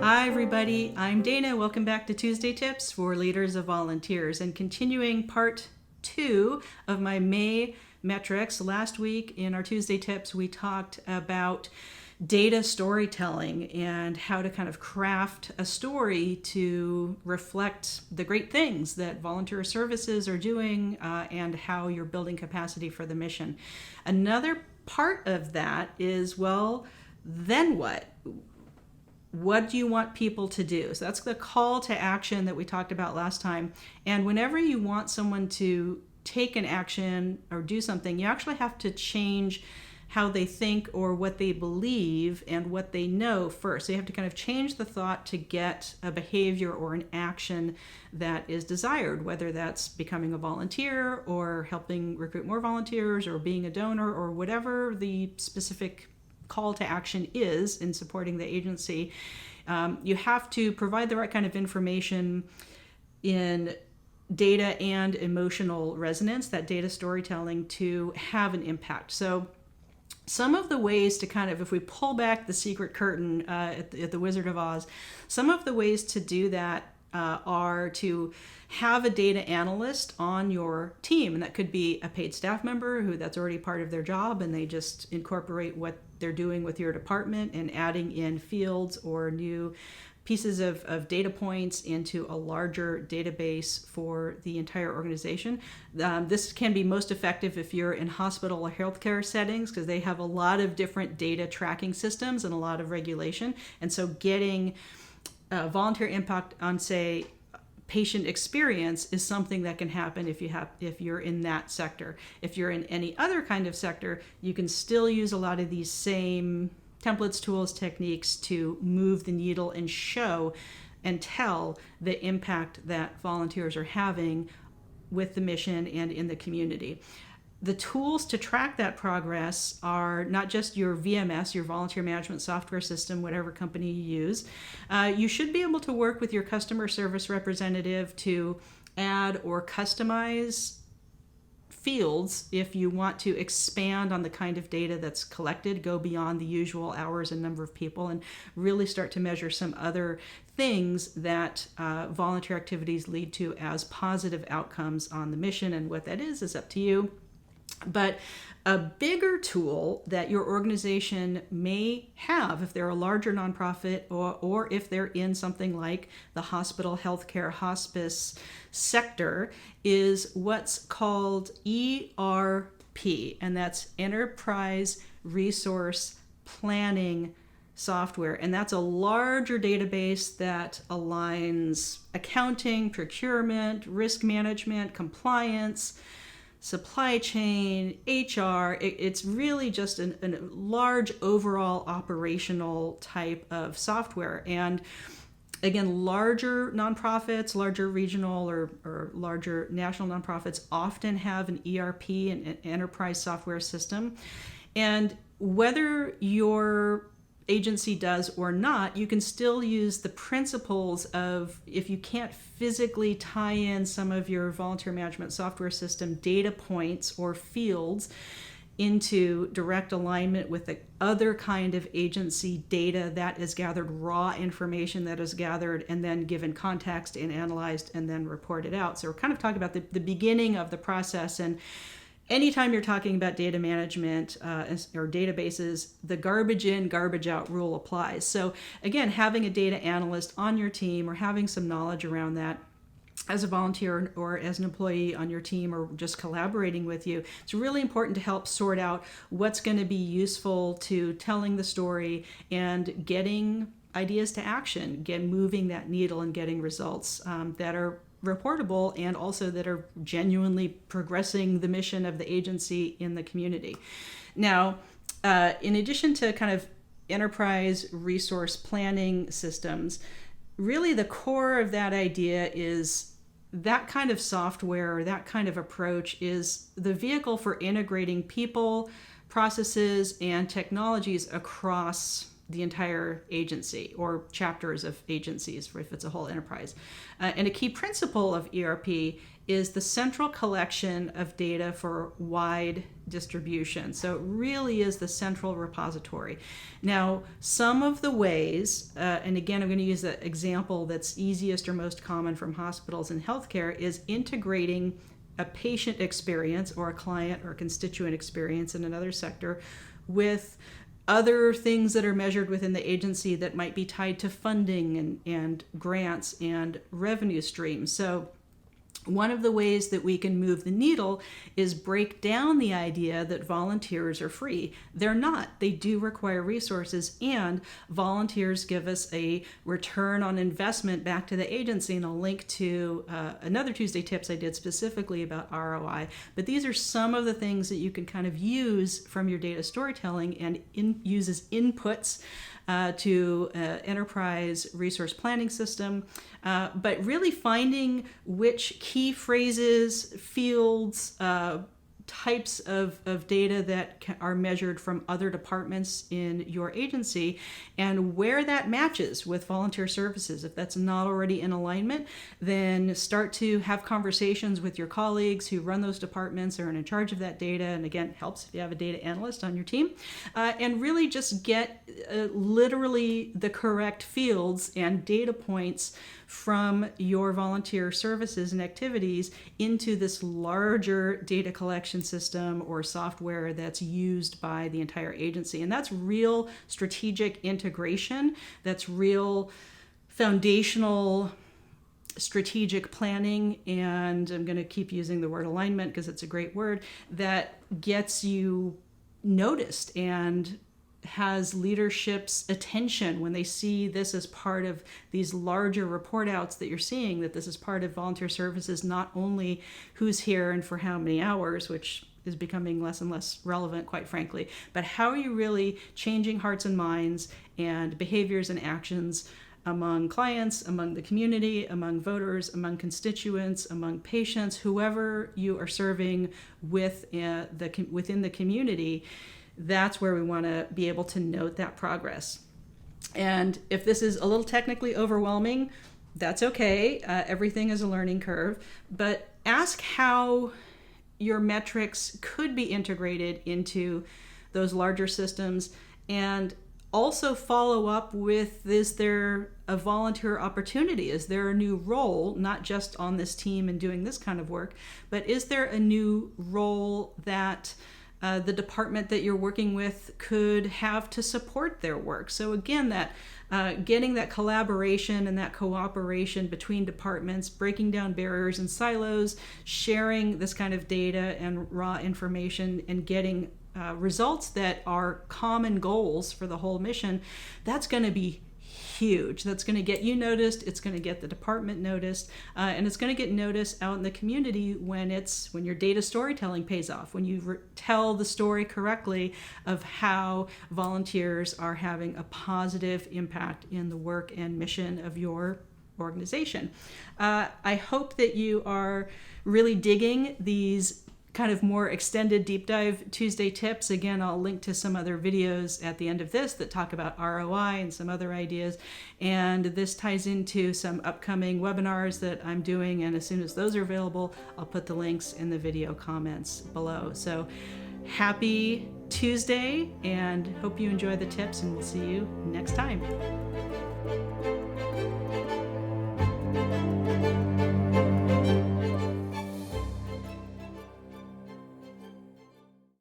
Hi everybody, I'm Dana. Welcome back to Tuesday Tips for Leaders of Volunteers and continuing part 2 of my May metrics. Last week in our Tuesday Tips we talked about data storytelling and how to kind of craft a story to reflect the great things that volunteer services are doing and how you're building capacity for the mission. Another part of that is, well, then what? What do you want people to do? So that's the call to action that we talked about last time. And whenever you want someone to take an action or do something, you actually have to change how they think or what they believe and what they know first. So you have to kind of change the thought to get a behavior or an action that is desired, whether that's becoming a volunteer or helping recruit more volunteers or being a donor or whatever the specific call to action is in supporting the agency. You have to provide the right kind of information in data and emotional resonance, that data storytelling, to have an impact. So some of the ways to kind of, if we pull back the secret curtain at the Wizard of Oz, some of the ways to do that are to have a data analyst on your team. And that could be a paid staff member who that's already part of their job and they just incorporate what they're doing with your department and adding in fields or new pieces of data points into a larger database for the entire organization. This can be most effective if you're in hospital or healthcare settings because they have a lot of different data tracking systems and a lot of regulation. And so getting volunteer impact on, say, patient experience is something that can happen if you're in that sector. If you're in any other kind of sector, you can still use a lot of these same templates, tools, techniques to move the needle and show and tell the impact that volunteers are having with the mission and in the community. The tools to track that progress are not just your VMS, your volunteer management software system, whatever company you use. You should be able to work with your customer service representative to add or customize fields if you want to expand on the kind of data that's collected, go beyond the usual hours and number of people, and really start to measure some other things that volunteer activities lead to as positive outcomes on the mission. And what that is up to you. But a bigger tool that your organization may have if they're a larger nonprofit or if they're in something like the hospital, healthcare, hospice sector is what's called ERP, and that's Enterprise Resource Planning software. And that's a larger database that aligns accounting, procurement, risk management, compliance, supply chain, HR. It's really just a large overall operational type of software. And again, larger nonprofits, larger regional or larger national nonprofits often have an ERP, an enterprise software system. And whether your agency does or not, you can still use the principles of, if you can't physically tie in some of your volunteer management software system data points or fields into direct alignment with the other kind of agency data that is gathered, raw information that is gathered and then given context and analyzed and then reported out. So we're kind of talking about the beginning of the process. And anytime you're talking about data management or databases, the garbage in, garbage out rule applies. So again, having a data analyst on your team or having some knowledge around that as a volunteer or as an employee on your team or just collaborating with you, it's really important to help sort out what's going to be useful to telling the story and getting ideas to action, moving that needle and getting results that are reportable and also that are genuinely progressing the mission of the agency in the community. Now, in addition to kind of enterprise resource planning systems, really the core of that idea is that kind of software, that kind of approach is the vehicle for integrating people, processes, and technologies across the entire agency or chapters of agencies if it's a whole enterprise. And a key principle of ERP is the central collection of data for wide distribution. So it really is the central repository. Now, some of the ways, and again, I'm going to use the example that's easiest or most common from hospitals and healthcare, is integrating a patient experience or a client or constituent experience in another sector with other things that are measured within the agency that might be tied to funding and grants and revenue streams. So one of the ways that we can move the needle is break down the idea that volunteers are free. They're not. They do require resources, and volunteers give us a return on investment back to the agency. And I'll link to another Tuesday Tips I did specifically about ROI. But these are some of the things that you can kind of use from your data storytelling and use as inputs to enterprise resource planning system, but really finding which key phrases, fields, types of data that are measured from other departments in your agency and where that matches with volunteer services. If that's not already in alignment, then start to have conversations with your colleagues who run those departments or are in charge of that data. And again, it helps if you have a data analyst on your team, and really just get literally the correct fields and data points from your volunteer services and activities into this larger data collection system or software that's used by the entire agency. And that's real strategic integration. That's real foundational strategic planning. And I'm going to keep using the word alignment because it's a great word that gets you noticed and has leadership's attention when they see this as part of these larger report outs that you're seeing, that this is part of volunteer services, not only who's here and for how many hours, which is becoming less and less relevant, quite frankly, but how are you really changing hearts and minds and behaviors and actions among clients, among the community, among voters, among constituents, among patients, whoever you are serving within the community. That's where we want to be able to note that progress. And if this is a little technically overwhelming, that's okay. Everything is a learning curve. But ask how your metrics could be integrated into those larger systems, and also follow up with, is there a volunteer opportunity? Is there a new role, not just on this team and doing this kind of work, but is there a new role that the department that you're working with could have to support their work? So again, that getting that collaboration and that cooperation between departments, breaking down barriers and silos, sharing this kind of data and raw information, and getting results that are common goals for the whole mission, that's going to be huge. That's going to get you noticed. It's going to get the department noticed, and it's going to get noticed out in the community when your data storytelling pays off, when you tell the story correctly of how volunteers are having a positive impact in the work and mission of your organization. I hope that you are really digging these kind of more extended deep dive Tuesday tips. Again, I'll link to some other videos at the end of this that talk about ROI and some other ideas. And this ties into some upcoming webinars that I'm doing. And as soon as those are available, I'll put the links in the video comments below. So happy Tuesday, and hope you enjoy the tips, and we'll see you next time.